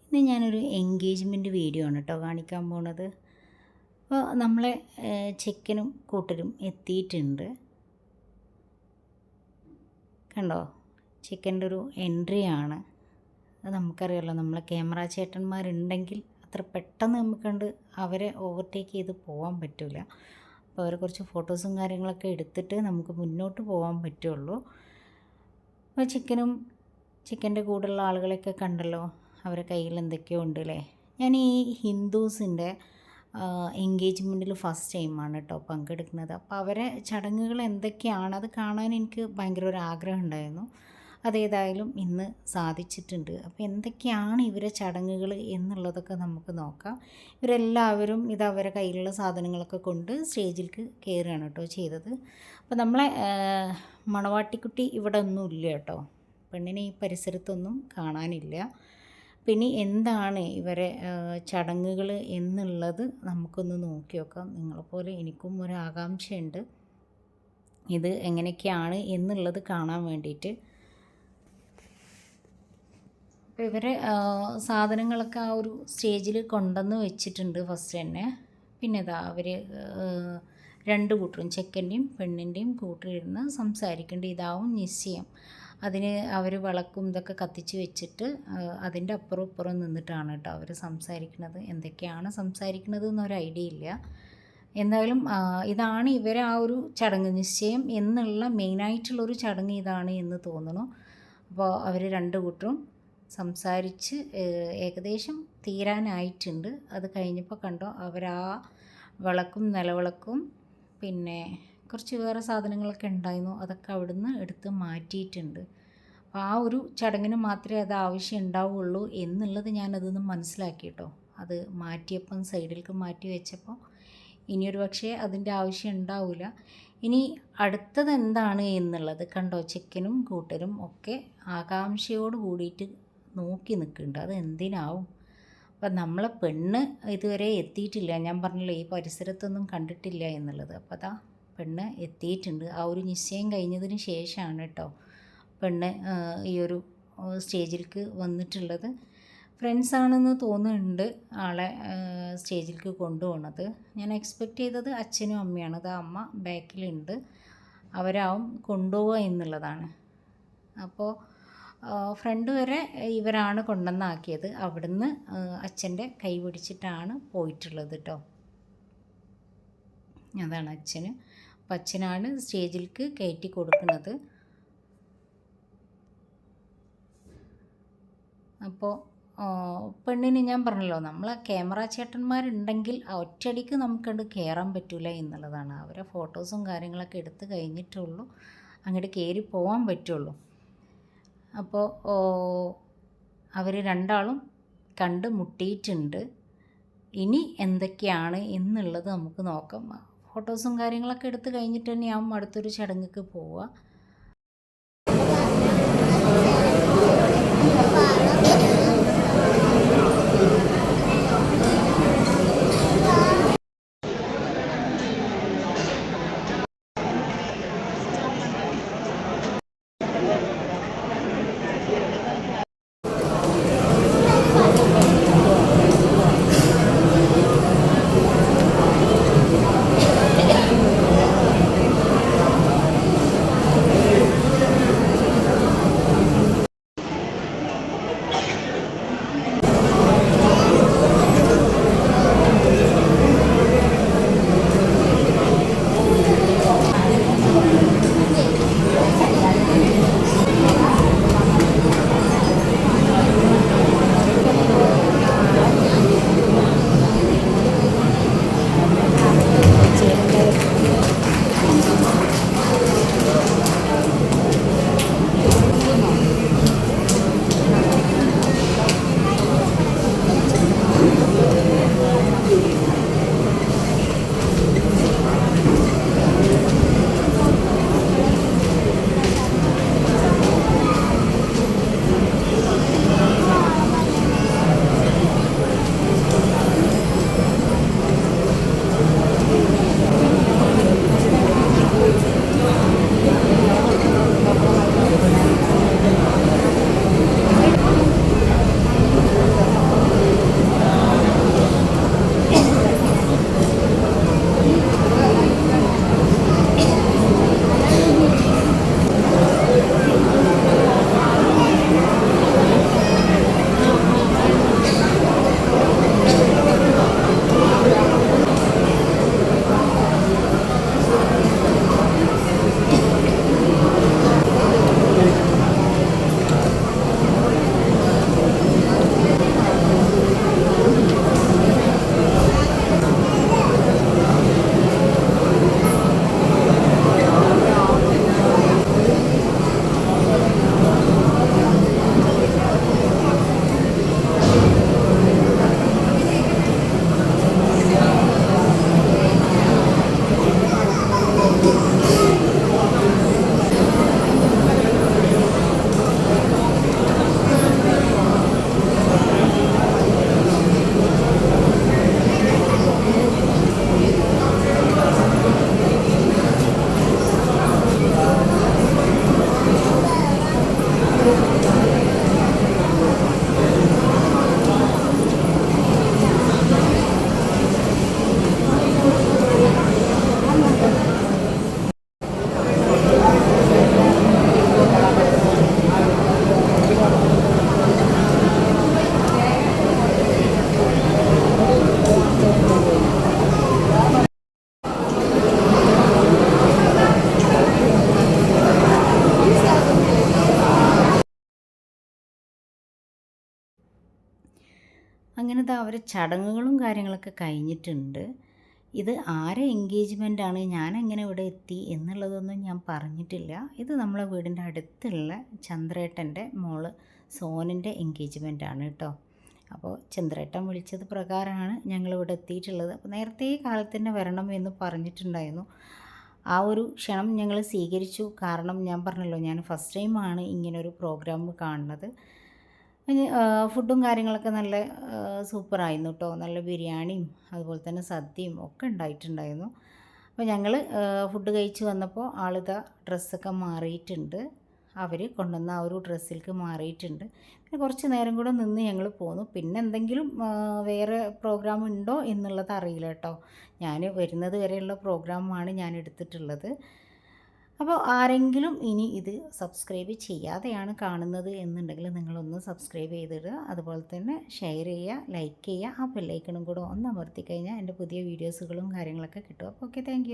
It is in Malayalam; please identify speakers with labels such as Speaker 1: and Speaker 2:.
Speaker 1: ഇന്ന് ഞാനൊരു എൻഗേജ്മെൻറ്റ് വീഡിയോ ആണ് കേട്ടോ കാണിക്കാൻ പോണത്. അപ്പോൾ നമ്മളെ ചെക്കനും കൂട്ടരും എത്തിയിട്ടുണ്ട്. കണ്ടോ, ചെക്കൻ്റെ ഒരു എൻട്രി ആണ്. അത് നമുക്കറിയാമല്ലോ, നമ്മളെ ക്യാമറ ചേട്ടന്മാരുണ്ടെങ്കിൽ അത്ര പെട്ടെന്ന് നമുക്ക് അവരെ ഓവർടേക്ക് ചെയ്ത് പോകാൻ പറ്റില്ല. അപ്പോൾ അവരെ കുറച്ച് ഫോട്ടോസും കാര്യങ്ങളൊക്കെ എടുത്തിട്ട് നമുക്ക് മുന്നോട്ട് പോകാൻ പറ്റുള്ളൂ. അപ്പോൾ ചിക്കൻ്റെ കൂടെയുള്ള ആളുകളെയൊക്കെ കണ്ടല്ലോ, അവരെ കയ്യിൽ എന്തൊക്കെയോ ഉണ്ട് അല്ലേ. ഞാൻ ഈ ഹിന്ദൂസിൻ്റെ എൻഗേജ്മെൻറ്റിൽ ഫസ്റ്റ് ടൈമാണ് കേട്ടോ പങ്കെടുക്കുന്നത്. അപ്പോൾ അവരെ ചടങ്ങുകൾ എന്തൊക്കെയാണ് അത് കാണാൻ എനിക്ക് ഭയങ്കര ഒരു ആഗ്രഹം ഉണ്ടായിരുന്നു. അതേതായാലും ഇന്ന് സാധിച്ചിട്ടുണ്ട്. അപ്പോൾ എന്തൊക്കെയാണ് ഇവരെ ചടങ്ങുകൾ എന്നുള്ളതൊക്കെ നമുക്ക് നോക്കാം. ഇവരെല്ലാവരും ഇത് അവരെ കയ്യിലുള്ള സാധനങ്ങളൊക്കെ കൊണ്ട് സ്റ്റേജിലേക്ക് കയറുകയാണ് കേട്ടോ ചെയ്തത്. അപ്പോൾ നമ്മളെ മണവാട്ടിക്കുട്ടി ഇവിടെ ഒന്നും ഇല്ല കേട്ടോ, പെണ്ണിനെ ഈ പരിസരത്തൊന്നും കാണാനില്ല. പിന്നെ എന്താണ് ഇവരെ ചടങ്ങുകൾ എന്നുള്ളത് നമുക്കൊന്ന് നോക്കി നോക്കാം. നിങ്ങളെപ്പോലെ എനിക്കും ഒരു ആകാംക്ഷയുണ്ട് ഇത് എങ്ങനെയൊക്കെയാണ് എന്നുള്ളത് കാണാൻ വേണ്ടിയിട്ട്. അപ്പോൾ ഇവരെ സാധനങ്ങളൊക്കെ ആ ഒരു സ്റ്റേജിൽ കൊണ്ടുവന്ന് വെച്ചിട്ടുണ്ട് ഫസ്റ്റ് തന്നെ. പിന്നെ ഇതാ അവർ രണ്ട് കൂട്ടരും, ചെക്കൻ്റെയും പെണ്ണിൻ്റെയും കൂട്ടരിരുന്ന് സംസാരിക്കേണ്ട ഇതാവും നിശ്ചയം. അതിന് അവർ വിളക്കും ഇതൊക്കെ കത്തിച്ച് വെച്ചിട്ട് അതിൻ്റെ അപ്പുറം ഇപ്പുറം നിന്നിട്ടാണ് കേട്ടോ അവർ സംസാരിക്കുന്നത്. എന്തൊക്കെയാണ് സംസാരിക്കുന്നത് എന്നൊരു ഐഡിയ ഇല്ല. എന്തായാലും ഇതാണ് ഇവരെ ആ ഒരു ചടങ്ങ്, നിശ്ചയം എന്നുള്ള മെയിനായിട്ടുള്ളൊരു ചടങ്ങ് ഇതാണ് എന്ന് തോന്നുന്നു. അപ്പോൾ അവർ രണ്ട് കൂട്ടരും സംസാരിച്ച് ഏകദേശം തീരാനായിട്ടുണ്ട്. അത് കഴിഞ്ഞപ്പോൾ കണ്ടോ, അവരാ വിളക്കും നിലവിളക്കും പിന്നെ കുറച്ച് വേറെ സാധനങ്ങളൊക്കെ ഉണ്ടായിരുന്നു, അതൊക്കെ അവിടുന്ന് എടുത്ത് മാറ്റിയിട്ടുണ്ട്. അപ്പോൾ ആ ഒരു ചടങ്ങിന് മാത്രമേ അത് ആവശ്യം ഉണ്ടാവുള്ളൂ എന്നുള്ളത് ഞാനതൊന്ന് മനസ്സിലാക്കി കേട്ടോ. അത് മാറ്റിയപ്പം സൈഡിലേക്ക് മാറ്റി വെച്ചപ്പോൾ ഇനിയൊരു പക്ഷേ അതിൻ്റെ ആവശ്യം ഉണ്ടാവില്ല. ഇനി അടുത്തത് എന്താണ് എന്നുള്ളത് കണ്ടോ, ചെക്കനും കൂട്ടരും ഒക്കെ ആകാംക്ഷയോട് കൂടിയിട്ട് നോക്കി നിൽക്കുന്നുണ്ട്. അത് എന്തിനാവും. അപ്പം നമ്മളെ പെണ്ണ് ഇതുവരെ എത്തിയിട്ടില്ല. ഞാൻ പറഞ്ഞല്ലോ ഈ പരിസരത്തൊന്നും കണ്ടിട്ടില്ല എന്നുള്ളത്. അപ്പോൾ അതാ പെണ്ണ് എത്തിയിട്ടുണ്ട്. ആ ഒരു നിശ്ചയം കഴിഞ്ഞതിന് ശേഷമാണ് കേട്ടോ പെണ്ണ് ഈ ഒരു സ്റ്റേജിലേക്ക് വന്നിട്ടുള്ളത്. ഫ്രണ്ട്സാണെന്ന് തോന്നുന്നുണ്ട് ആളെ സ്റ്റേജിലേക്ക് കൊണ്ടുപോകുന്നത്. ഞാൻ എക്സ്പെക്റ്റ് ചെയ്തത് അച്ഛനും അമ്മയാണ്. അത് അമ്മ ബാക്കിലുണ്ട്, അവരാവും കൊണ്ടുപോവുക എന്നുള്ളതാണ്. അപ്പോൾ ഫ്രണ്ട് വരെ ഇവരാണ് കൊണ്ടുവന്നാക്കിയത്. അവിടുന്ന് അച്ഛൻ്റെ കൈ പിടിച്ചിട്ടാണ് പോയിട്ടുള്ളത് കേട്ടോ. അതാണ് അച്ഛന്. അപ്പം അച്ഛനാണ് സ്റ്റേജിലേക്ക് കയറ്റി കൊടുക്കുന്നത്. അപ്പോൾ പെണ്ണിന് ഞാൻ പറഞ്ഞല്ലോ, നമ്മളെ ക്യാമറ ചേട്ടന്മാരുണ്ടെങ്കിൽ ഒറ്റയടിക്ക് നമുക്കത് കയറാൻ പറ്റില്ല എന്നുള്ളതാണ്. അവരെ ഫോട്ടോസും കാര്യങ്ങളൊക്കെ എടുത്ത് കഴിഞ്ഞിട്ടുള്ളൂ അങ്ങോട്ട് കയറി പോകാൻ പറ്റുള്ളൂ. അപ്പോൾ അവർ രണ്ടാളും കണ്ട് മുട്ടിയിട്ടുണ്ട്. ഇനി എന്തൊക്കെയാണ് എന്നുള്ളത് നമുക്ക് നോക്കാം. ഫോട്ടോസും കാര്യങ്ങളൊക്കെ എടുത്ത് കഴിഞ്ഞിട്ട് തന്നെയാവും അടുത്തൊരു ചടങ്ങിക്ക് പോവുക. അങ്ങനത്തെ അവരെ ചടങ്ങുകളും കാര്യങ്ങളൊക്കെ കഴിഞ്ഞിട്ടുണ്ട്. ഇത് ആരെ എൻഗേജ്മെൻ്റാണ്, ഞാനെങ്ങനെ ഇവിടെ എത്തി എന്നുള്ളതൊന്നും ഞാൻ പറഞ്ഞിട്ടില്ല. ഇത് നമ്മളെ വീടിൻ്റെ അടുത്തുള്ള ചന്ദ്രേട്ടൻ്റെ മോള് സോനൻ്റെ എൻഗേജ്മെൻ്റാണ് കേട്ടോ. അപ്പോൾ ചന്ദ്രേട്ടൻ വിളിച്ചത് പ്രകാരമാണ് ഞങ്ങളിവിടെ എത്തിയിട്ടുള്ളത്. അപ്പോൾ നേരത്തെ കാലത്ത് തന്നെ വരണം എന്ന് പറഞ്ഞിട്ടുണ്ടായിരുന്നു. ആ ഒരു ക്ഷണം ഞങ്ങൾ സ്വീകരിച്ചു. കാരണം ഞാൻ പറഞ്ഞല്ലോ, ഞാൻ ഫസ്റ്റ് ടൈമാണ് ഇങ്ങനൊരു പ്രോഗ്രാം കാണുന്നത്. ഫുഡും കാര്യങ്ങളൊക്കെ നല്ല സൂപ്പറായിരുന്നു കേട്ടോ. നല്ല ബിരിയാണിയും അതുപോലെ തന്നെ സദ്യയും ഒക്കെ ഉണ്ടായിട്ടുണ്ടായിരുന്നു. അപ്പോൾ ഞങ്ങൾ ഫുഡ് കഴിച്ച് വന്നപ്പോൾ ആളിതാ ഡ്രസ്സൊക്കെ മാറിയിട്ടുണ്ട്. അവർ കൊണ്ടുവന്ന ആ ഒരു ഡ്രസ്സിലേക്ക് മാറിയിട്ടുണ്ട്. പിന്നെ കുറച്ച് നേരം കൂടെ നിന്ന് ഞങ്ങൾ പോന്നു. പിന്നെ എന്തെങ്കിലും വേറെ പ്രോഗ്രാം ഉണ്ടോ എന്നുള്ളത് അറിയില്ല കേട്ടോ. ഞാൻ വരുന്നത് വരെയുള്ള പ്രോഗ്രാമാണ് ഞാൻ എടുത്തിട്ടുള്ളത്. അപ്പോൾ ആരെങ്കിലും ഇനി ഇത് സബ്സ്ക്രൈബ് ചെയ്യാതെയാണ് കാണുന്നത് എന്നുണ്ടെങ്കിൽ നിങ്ങളൊന്ന് സബ്സ്ക്രൈബ് ചെയ്തിടുക. അതുപോലെ തന്നെ ഷെയർ ചെയ്യുക, ലൈക്ക് ചെയ്യുക. ആ ബെല്ലൈക്കണും കൂടെ ഒന്ന് അമർത്തി കഴിഞ്ഞാൽ എൻ്റെ പുതിയ വീഡിയോസുകളും കാര്യങ്ങളൊക്കെ കിട്ടും. അപ്പോൾ ഓക്കെ, താങ്ക്